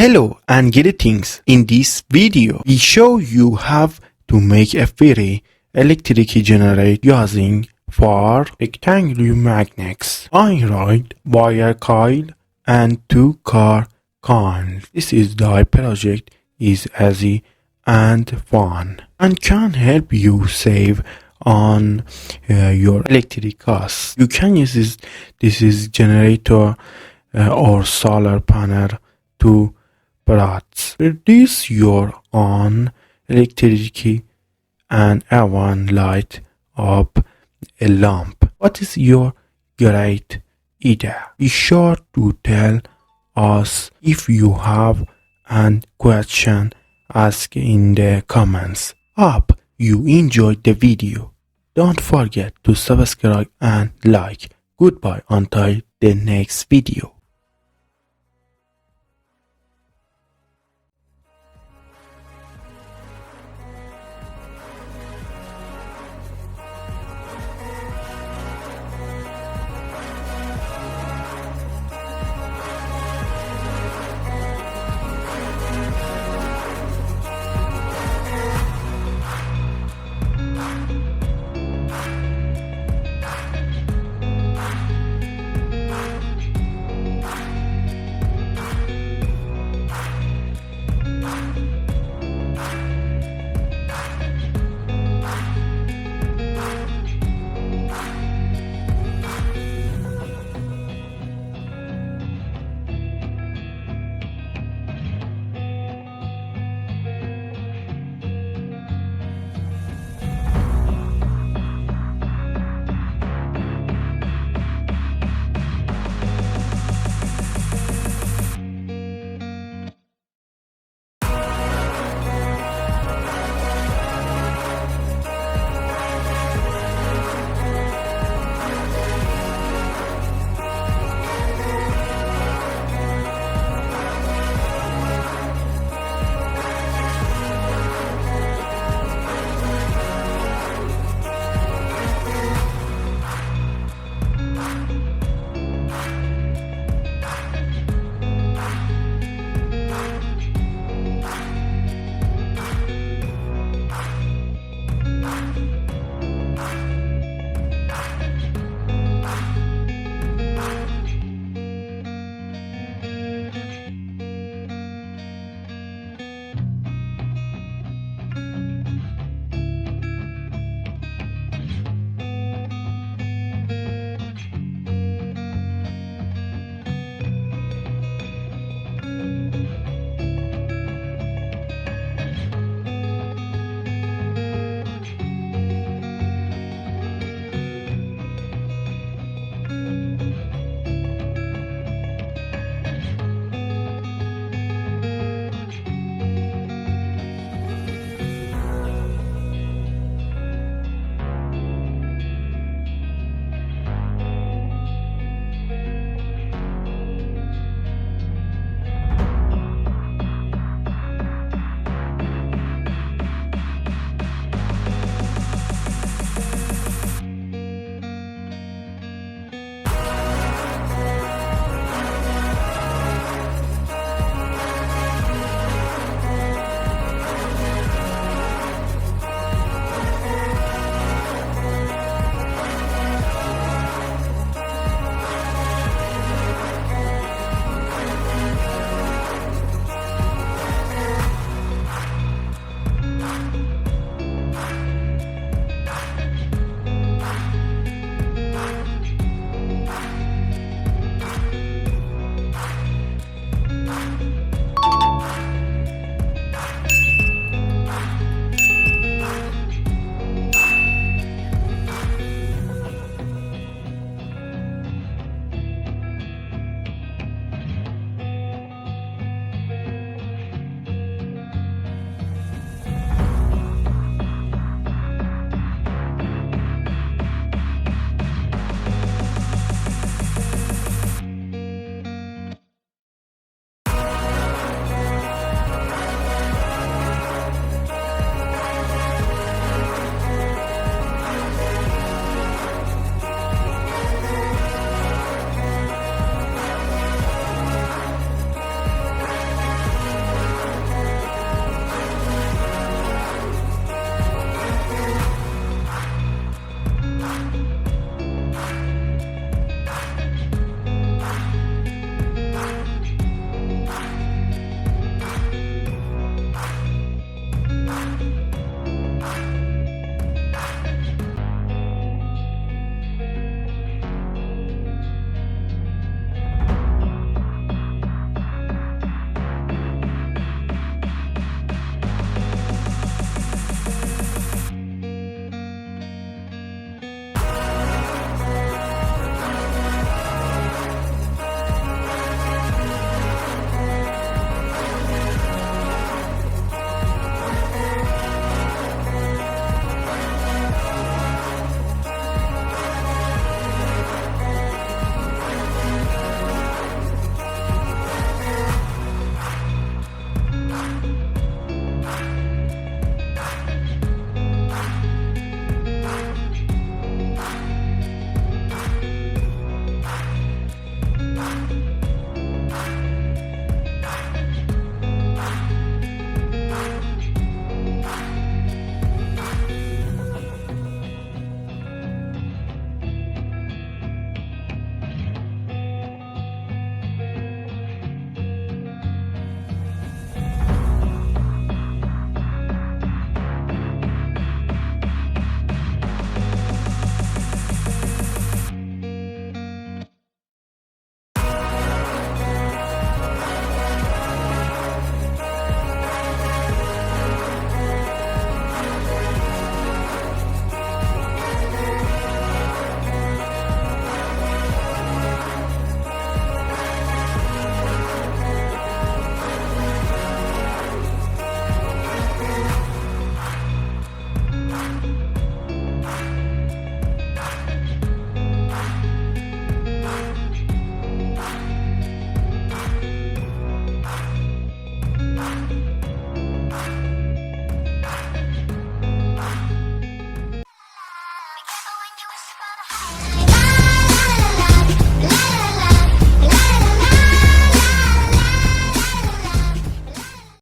Hello and greetings. In this video, we show you how to make a free electric generator using 4 rectangular magnets, iron wire coil, and 2 car coils. This is the project is easy and fun and can help you save on your electric costs. You can use this generator or solar panel to reduce your own electricity and even light up a lamp. What is your great idea? Be sure to tell us if you have a question. Ask in the comments. Hope you enjoyed the video. Don't forget to subscribe and like. Goodbye until the next video.